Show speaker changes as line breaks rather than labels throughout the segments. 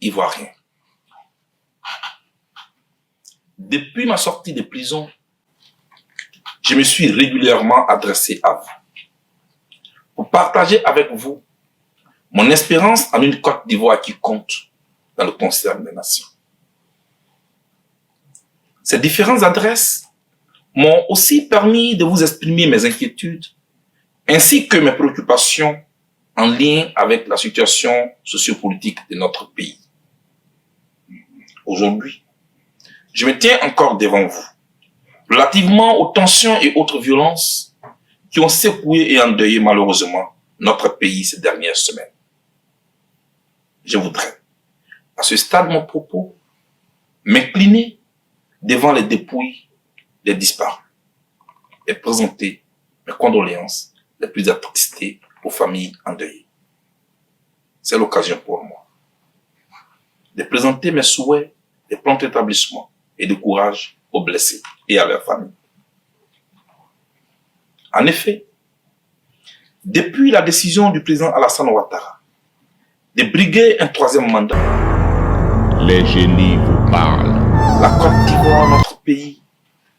ivoiriens. Depuis ma sortie de prison, je me suis régulièrement adressé à vous pour partager avec vous mon espérance en une Côte d'Ivoire qui compte dans le concert des nations. Ces différentes adresses m'ont aussi permis de vous exprimer mes inquiétudes ainsi que mes préoccupations en lien avec la situation sociopolitique de notre pays. Aujourd'hui, je me tiens encore devant vous, relativement aux tensions et autres violences qui ont secoué et endeuillé malheureusement notre pays ces dernières semaines. Je voudrais, à ce stade de mon propos, m'incliner devant les dépouilles des disparus et présenter mes condoléances les plus attristées aux familles endeuillées. C'est l'occasion pour moi de présenter mes souhaits de prompt rétablissement et de courage aux blessés et à leurs familles. En effet, depuis la décision du président Alassane Ouattara de briguer un troisième mandat,
les génies vous parlent.
La Côte d'Ivoire, notre pays,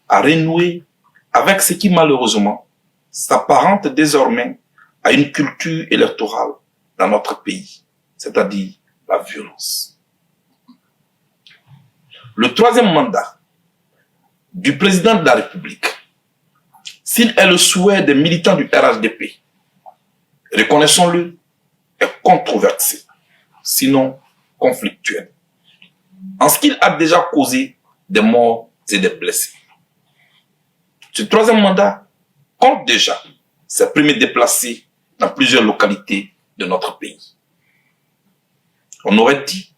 a renoué avec ce qui malheureusement s'apparente désormais à une culture électorale dans notre pays, c'est-à-dire la violence. Le troisième mandat du président de la République, s'il est le souhait des militants du RHDP, reconnaissons-le, est controversé, sinon conflictuel, en ce qu'il a déjà causé des morts et des blessés. Ce troisième mandat compte déjà ses premiers déplacés dans plusieurs localités de notre pays. On aurait dit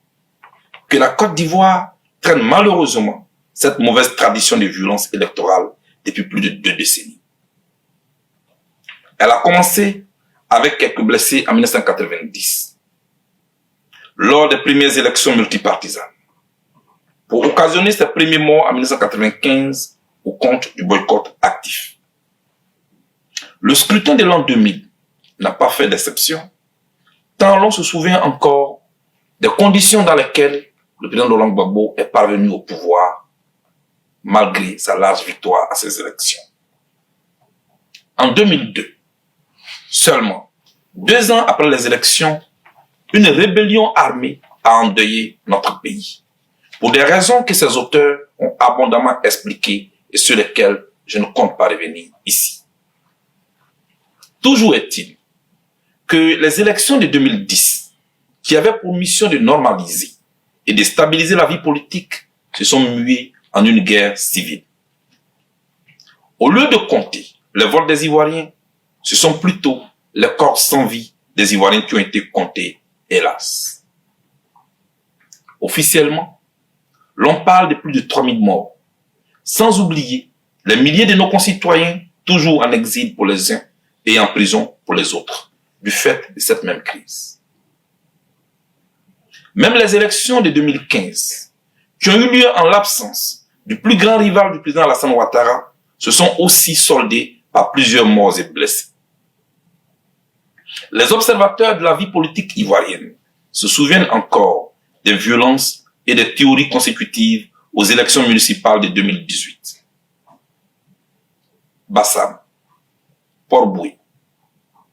que la Côte d'Ivoire traîne malheureusement cette mauvaise tradition de violence électorale depuis plus de 2 décennies. Elle a commencé avec quelques blessés en 1990, lors des premières élections multipartisanes, pour occasionner ses premiers morts en 1995 au compte du boycott actif. Le scrutin de l'an 2000 n'a pas fait d'exception, tant l'on se souvient encore des conditions dans lesquelles le président Laurent Gbagbo est parvenu au pouvoir, malgré sa large victoire à ces élections. En 2002, seulement 2 ans après les élections, une rébellion armée a endeuillé notre pays, pour des raisons que ses auteurs ont abondamment expliquées et sur lesquelles je ne compte pas revenir ici. Toujours est-il que les élections de 2010, qui avaient pour mission de normaliser et de stabiliser la vie politique, se sont muées en une guerre civile. Au lieu de compter les votes des Ivoiriens, ce sont plutôt les corps sans vie des Ivoiriens qui ont été comptés, hélas. Officiellement, l'on parle de plus de 3000 morts, sans oublier les milliers de nos concitoyens toujours en exil pour les uns et en prison pour les autres, du fait de cette même crise. Même les élections de 2015, qui ont eu lieu en l'absence du plus grand rival du président Alassane Ouattara, se sont aussi soldées par plusieurs morts et blessés. Les observateurs de la vie politique ivoirienne se souviennent encore des violences et des théories consécutives aux élections municipales de 2018. Bassam, Port-Boué,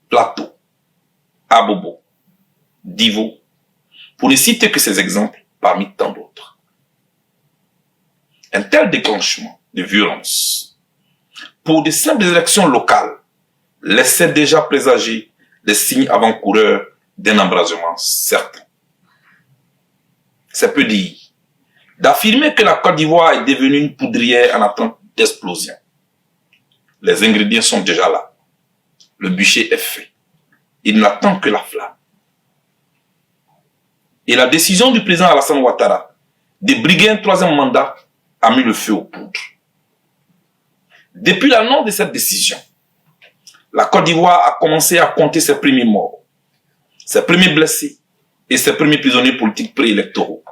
Plateau, Abobo, Divo, pour ne citer que ces exemples parmi tant d'autres. Un tel déclenchement de violence pour de simples élections locales laissait déjà présager les signes avant-coureurs d'un embrasement certain. C'est peu dire d'affirmer que la Côte d'Ivoire est devenue une poudrière en attente d'explosion. Les ingrédients sont déjà là. Le bûcher est fait. Il n'attend que la flamme. Et la décision du président Alassane Ouattara de briguer un troisième mandat a mis le feu aux poudres. Depuis l'annonce de cette décision, la Côte d'Ivoire a commencé à compter ses premiers morts, ses premiers blessés et ses premiers prisonniers politiques préélectoraux.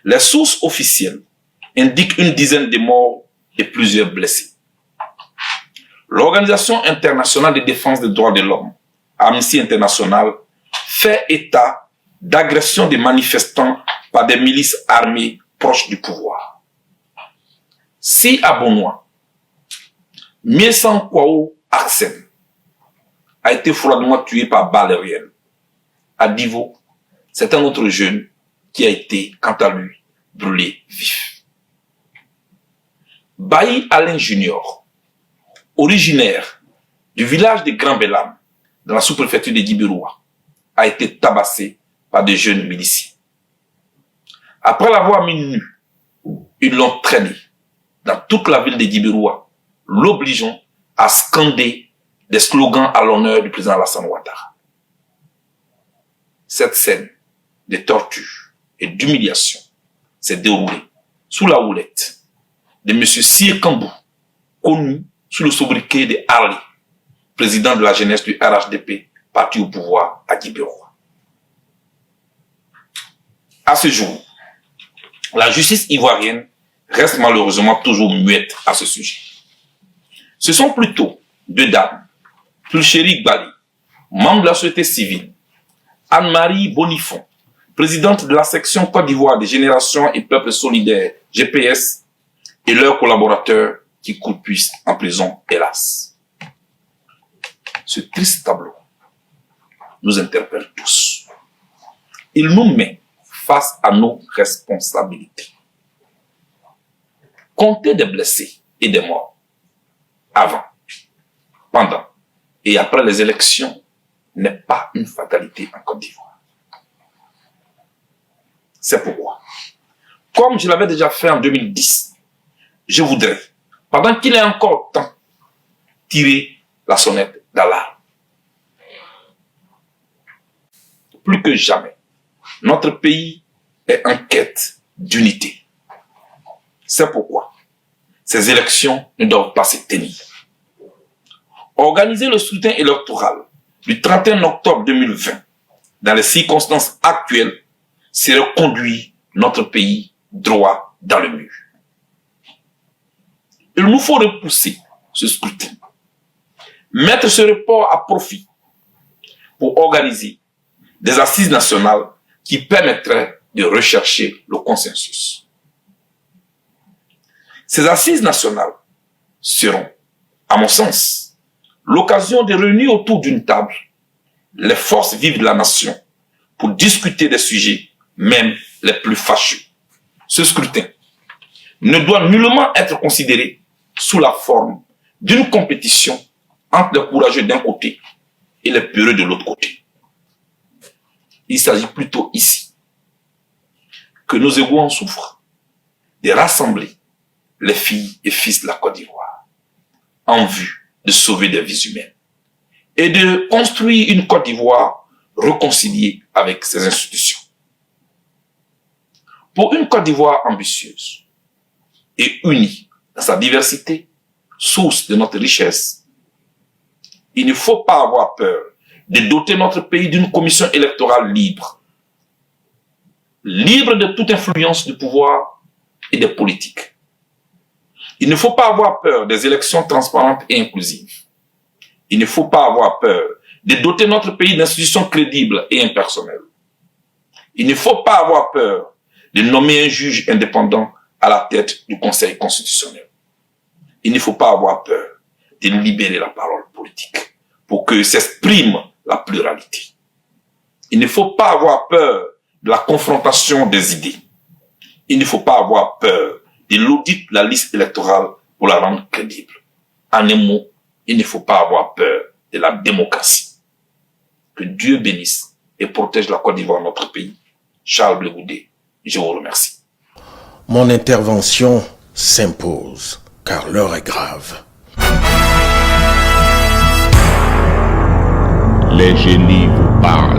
Les sources officielles indiquent une dizaine de morts et plusieurs blessés. L'Organisation internationale de défense des droits de l'homme, Amnesty International, fait état d'agression des manifestants par des milices armées proches du pouvoir. Si à Bonois, Miesan Kwao Arsène a été froidement tué par balle réelle, à Divo, c'est un autre jeune qui a été, quant à lui, brûlé vif. Bailly Alain Junior, originaire du village de Grand Bellam, dans la sous-préfecture de Djibiroua, a été tabassé par des jeunes miliciens. Après l'avoir mis nu, ils l'ont traîné dans toute la ville de Djibiroua, l'obligeant à scander des slogans à l'honneur du président Alassane Ouattara. Cette scène de torture et d'humiliation s'est déroulée sous la houlette de M. Sir Kambou, connu sous le sobriquet de Harley, président de la jeunesse du RHDP, parti au pouvoir à Djibiroua. À ce jour, la justice ivoirienne reste malheureusement toujours muette à ce sujet. Ce sont plutôt deux dames, Pulchéri Gbali, membre de la société civile, Anne-Marie Bonifon, présidente de la section Côte d'Ivoire des Générations et Peuples Solidaires, GPS, et leurs collaborateurs qui croupissent en prison, hélas. Ce triste tableau nous interpelle tous. Il nous met face à nos responsabilités. Compter des blessés et des morts avant, pendant et après les élections n'est pas une fatalité en Côte d'Ivoire. C'est pourquoi, comme je l'avais déjà fait en 2010, je voudrais, pendant qu'il est encore temps, tirer la sonnette d'alarme. Plus que jamais, notre pays est en quête d'unité. C'est pourquoi ces élections ne doivent pas se tenir. Organiser le scrutin électoral du 31 octobre 2020 dans les circonstances actuelles serait conduire notre pays droit dans le mur. Il nous faut repousser ce scrutin, mettre ce report à profit pour organiser des assises nationales qui permettraient de rechercher le consensus. Ces assises nationales seront, à mon sens, l'occasion de réunir autour d'une table les forces vives de la nation pour discuter des sujets, même les plus fâcheux. Ce scrutin ne doit nullement être considéré sous la forme d'une compétition entre les courageux d'un côté et les peureux de l'autre côté. Il s'agit plutôt ici que nos égaux en souffrent, de rassembler les filles et fils de la Côte d'Ivoire en vue de sauver des vies humaines et de construire une Côte d'Ivoire réconciliée avec ses institutions. Pour une Côte d'Ivoire ambitieuse et unie dans sa diversité, source de notre richesse, il ne faut pas avoir peur de doter notre pays d'une commission électorale libre, libre de toute influence du pouvoir et des politiques. Il ne faut pas avoir peur des élections transparentes et inclusives. Il ne faut pas avoir peur de doter notre pays d'institutions crédibles et impersonnelles. Il ne faut pas avoir peur de nommer un juge indépendant à la tête du Conseil constitutionnel. Il ne faut pas avoir peur de libérer la parole politique pour que s'exprime la pluralité. Il ne faut pas avoir peur de la confrontation des idées. Il ne faut pas avoir peur de l'audit de la liste électorale pour la rendre crédible. En un mot, il ne faut pas avoir peur de la démocratie. Que Dieu bénisse et protège la Côte d'Ivoire, notre pays. Charles Blé Goudé, je vous remercie.
Mon intervention s'impose, car l'heure est grave.
Les génies vous parlent.